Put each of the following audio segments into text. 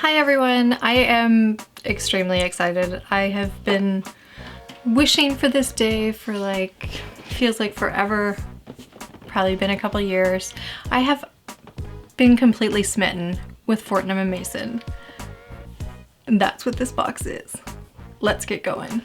Hi everyone, I am extremely excited. I have been wishing for this day for feels like forever, probably been a couple years. I have been completely smitten with Fortnum and Mason. And that's what this box is. Let's get going.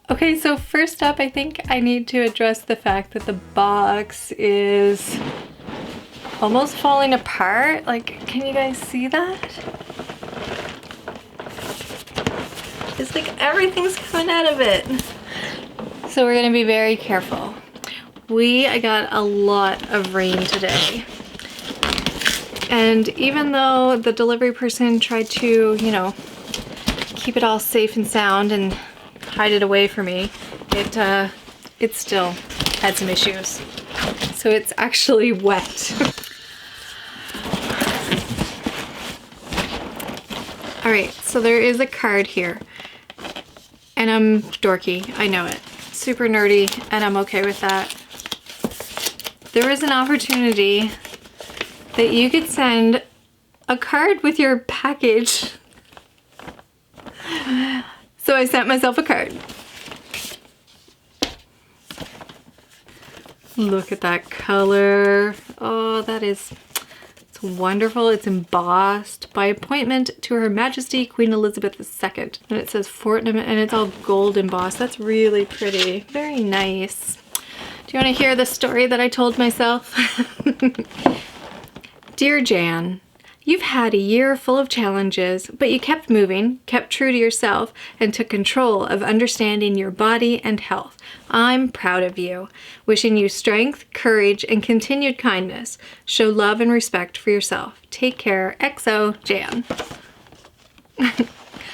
Okay, so first up, I think I need to address the fact that the box is almost falling apart. Like, can you guys see that? It's like everything's coming out of it. So we're gonna be very careful. I got a lot of rain today. And even though the delivery person tried to, keep it all safe and sound and hide it away from me, it still had some issues. So it's actually wet. All right, so there is a card here. And I'm dorky, I know it. Super nerdy, and I'm okay with that. There is an opportunity that you could send a card with your package. So I sent myself a card. Look at that color. Oh, it's wonderful. It's embossed by appointment to Her Majesty Queen Elizabeth II. And it says Fortnum, and it's all gold embossed. That's really pretty. Very nice. Do you want to hear the story that I told myself? Dear Jan, you've had a year full of challenges, but you kept moving, kept true to yourself, and took control of understanding your body and health. I'm proud of you. Wishing you strength, courage, and continued kindness. Show love and respect for yourself. Take care. XO, Jan.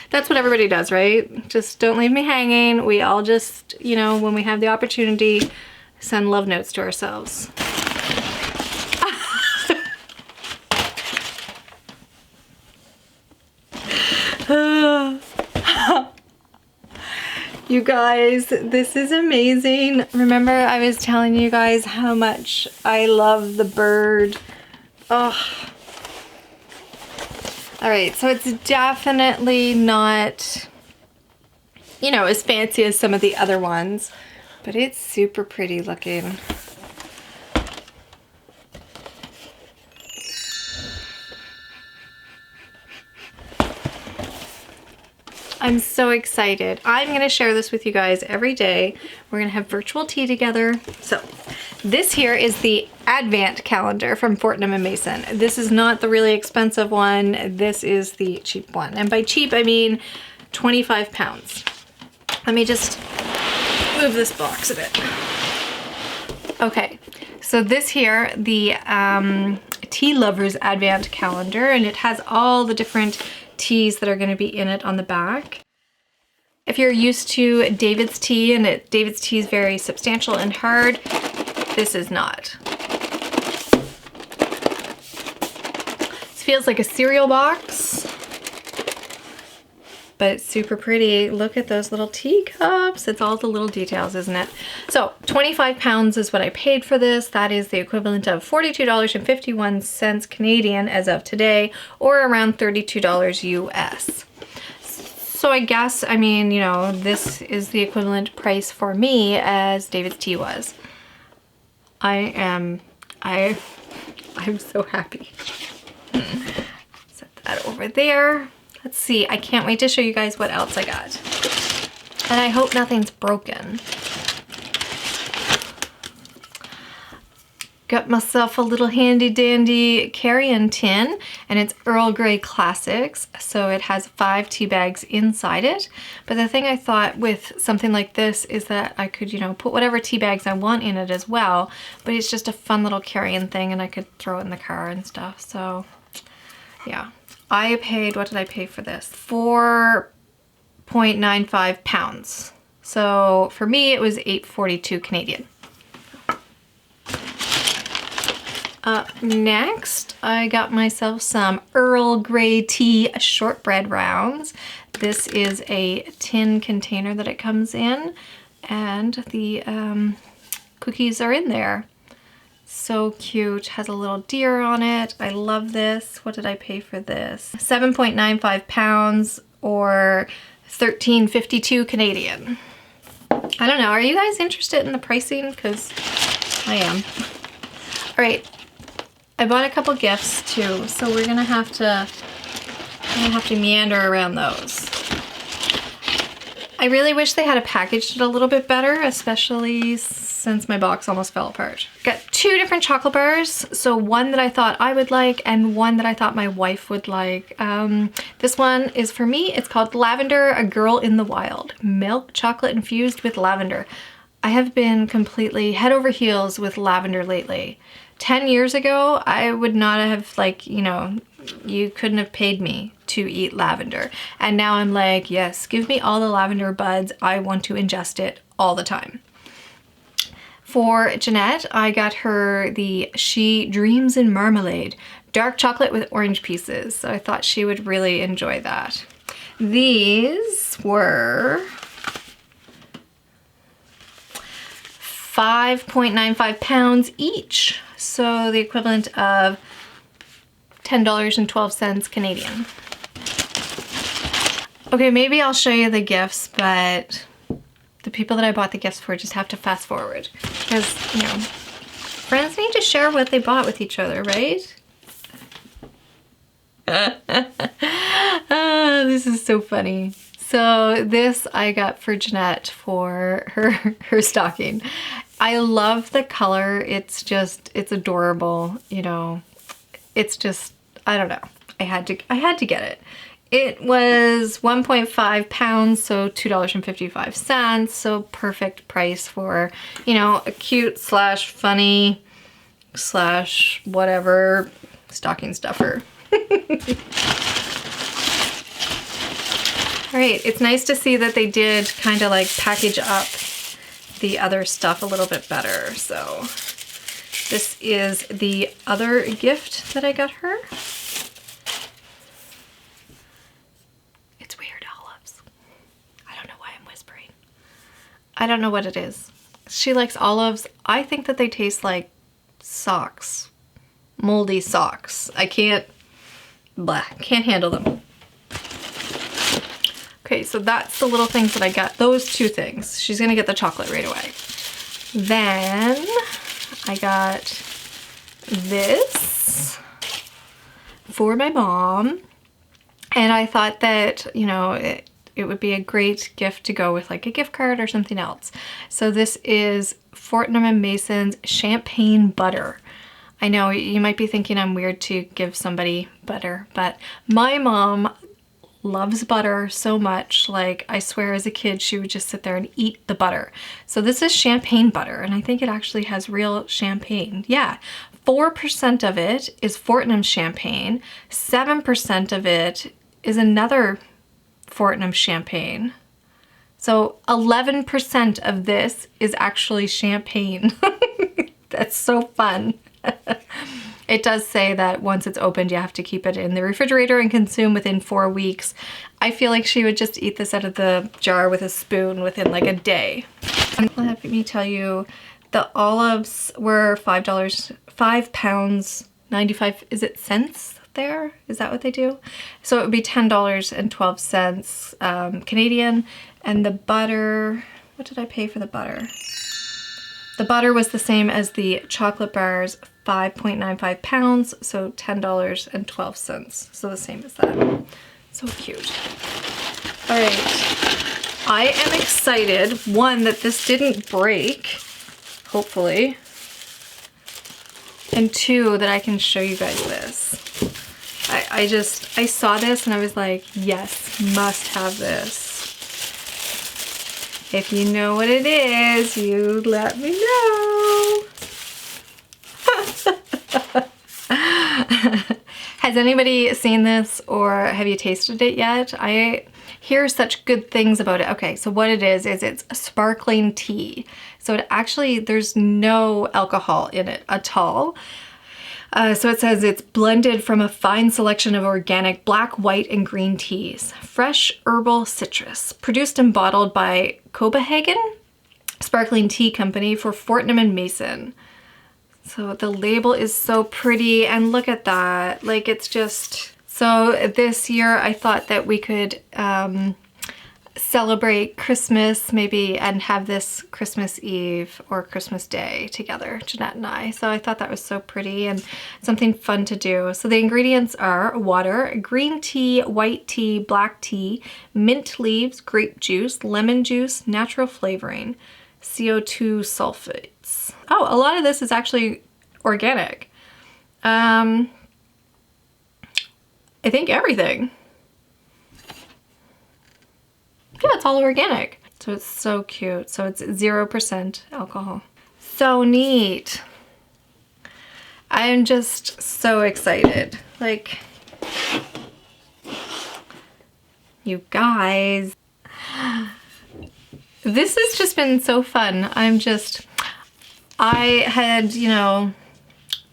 That's what everybody does, right? Just don't leave me hanging. We all just, when we have the opportunity, send love notes to ourselves. You guys, this is amazing. Remember I was telling you guys how much I love the bird. Oh. All right, so it's definitely not, as fancy as some of the other ones, but it's super pretty looking. I'm so excited. I'm gonna share this with you guys every day. We're gonna have virtual tea together. So this here is the Advent calendar from Fortnum and Mason. This is not the really expensive one. This is the cheap one. And by cheap, I mean 25 pounds. Let me just move this box a bit. Okay, so this here, the Tea Lovers Advent calendar, and it has all the different teas that are going to be in it on the back. If you're used to David's tea, and David's tea is very substantial and hard, this is not. This feels like a cereal box, but it's super pretty. Look at those little teacups. It's all the little details, isn't it? So 25 pounds is what I paid for this. That is the equivalent of $42.51 Canadian as of today, or around $32 US. So I guess, this is the equivalent price for me as David's tea was. I'm so happy. Set that over there. Let's see, I can't wait to show you guys what else I got. And I hope nothing's broken. Got myself a little handy dandy carry-in tin, and it's Earl Grey Classics, so it has 5 tea bags inside it. But the thing I thought with something like this is that I could, put whatever tea bags I want in it as well, but it's just a fun little carry-in thing, and I could throw it in the car and stuff, so yeah. I paid, what did I pay for this? 4.95 pounds. So for me, it was $8.42 Canadian. Up next, I got myself some Earl Grey tea shortbread rounds. This is a tin container that it comes in, and the cookies are in there. So cute, has a little deer on it. I love this. What did I pay for this? 7.95 pounds or 13.52 Canadian. I don't know, are you guys interested in the pricing? Because I am. All right, I bought a couple gifts too, so we're gonna have to meander around those. I really wish they had packaged it a little bit better, especially since my box almost fell apart. Got two different chocolate bars. So one that I thought I would like and one that I thought my wife would like. This one is for me. It's called Lavender, A Girl in the Wild. Milk chocolate infused with lavender. I have been completely head over heels with lavender lately. 10 years ago, I would not have, like, you know, you couldn't have paid me to eat lavender. And now I'm like, yes, give me all the lavender buds. I want to ingest it all the time. For Jeanette, I got her the She Dreams in Marmalade, dark chocolate with orange pieces. So I thought she would really enjoy that. These were 5.95 pounds each. So the equivalent of $10.12 Canadian. Okay, maybe I'll show you the gifts, but the people that I bought the gifts for just have to fast forward. Because, you know, friends need to share what they bought with each other, right? This is so funny. So this I got for Jeanette for her stocking. I love the color. It's adorable, you know. It's just, I don't know. I had to get it. It was 1.5 pounds, so $2.55. So perfect price for, you know, a cute slash funny slash whatever stocking stuffer. All right, it's nice to see that they did kind of like package up the other stuff a little bit better. So this is the other gift that I got her. It's weird olives. I don't know why I'm whispering. I don't know what it is. She likes olives. I think that they taste like socks, moldy socks. I can't handle them. Okay, so that's the little things that I got. Those two things. She's gonna get the chocolate right away. Then I got this for my mom. And I thought that, you know, it would be a great gift to go with like a gift card or something else. So this is Fortnum and Mason's champagne butter. I know you might be thinking I'm weird to give somebody butter, but my mom loves butter so much. Like, I swear as a kid, she would just sit there and eat the butter. So this is champagne butter, and I think it actually has real champagne. Yeah, 4% of it is Fortnum champagne. 7% of it is another Fortnum champagne. So 11% of this is actually champagne. That's so fun. It does say that once it's opened, you have to keep it in the refrigerator and consume within 4 weeks. I feel like she would just eat this out of the jar with a spoon within like a day. Let me tell you, the olives were $5 pounds, 95, is it cents there? Is that what they do? So it would be $10.12 Canadian. And the butter, what did I pay for the butter? The butter was the same as the chocolate bars, 5.95 pounds, so $10.12. So the same as that. So cute. All right, I am excited, one, that this didn't break, hopefully, and two, that I can show you guys this. I saw this and I was like, yes, must have this. If you know what it is, you let me know. Has anybody seen this or have you tasted it yet? I hear such good things about it. Okay, so what it is it's sparkling tea. So it actually, there's no alcohol in it at all. So it says it's blended from a fine selection of organic black, white, and green teas. Fresh herbal citrus. Produced and bottled by Copenhagen. sparkling tea company for Fortnum and Mason. So the label is so pretty, and look at that. Like, it's just, so this year I thought that we could celebrate Christmas maybe and have this Christmas Eve or Christmas Day together, Jeanette and I. So I thought that was so pretty and something fun to do. So the ingredients are water, green tea, white tea, black tea, mint leaves, grape juice, lemon juice, natural flavoring, CO2 sulfates. Oh, a lot of this is actually organic. I think everything. Yeah, it's all organic. So it's so cute. So it's 0% alcohol. So neat. I'm just so excited. Like, you guys, this has just been so fun. I had, you know,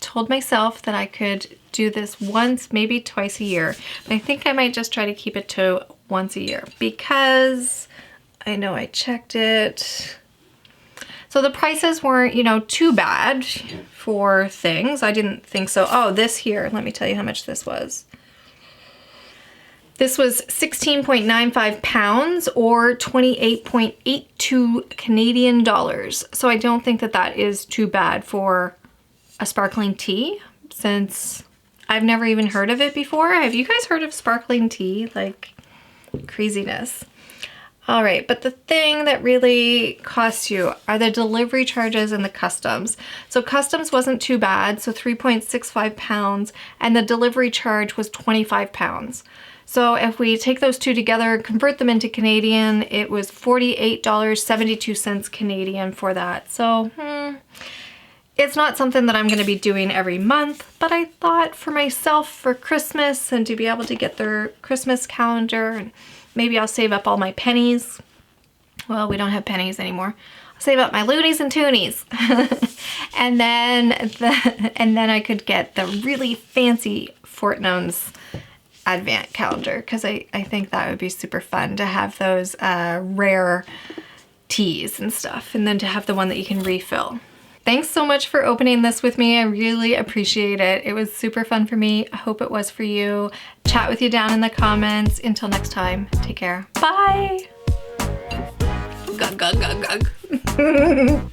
told myself that I could do this once, maybe twice a year. But I think I might just try to keep it to once a year because I know I checked it. So the prices weren't, you know, too bad for things. I didn't think so. Oh, this here, let me tell you how much this was. This was 16.95 pounds or 28.82 Canadian dollars. So I don't think that that is too bad for a sparkling tea, since I've never even heard of it before. Have you guys heard of sparkling tea? Like, craziness. All right, but the thing that really costs you are the delivery charges and the customs. So customs wasn't too bad, so 3.65 pounds, and the delivery charge was 25 pounds. So if we take those two together, convert them into Canadian, it was $48.72 Canadian for that. So, it's not something that I'm going to be doing every month, but I thought for myself for Christmas and to be able to get their Christmas calendar, and maybe I'll save up all my pennies. Well, we don't have pennies anymore. I'll save up my loonies and toonies. and then I could get the really fancy Fortnum's Advent calendar, because I think that would be super fun to have those rare teas and stuff, and then to have the one that you can refill. Thanks so much for opening this with me. I really appreciate it. It was super fun for me. I hope it was for you. Chat with you down in the comments. Until next time, take care. Bye. Gug, gug, gug, gug.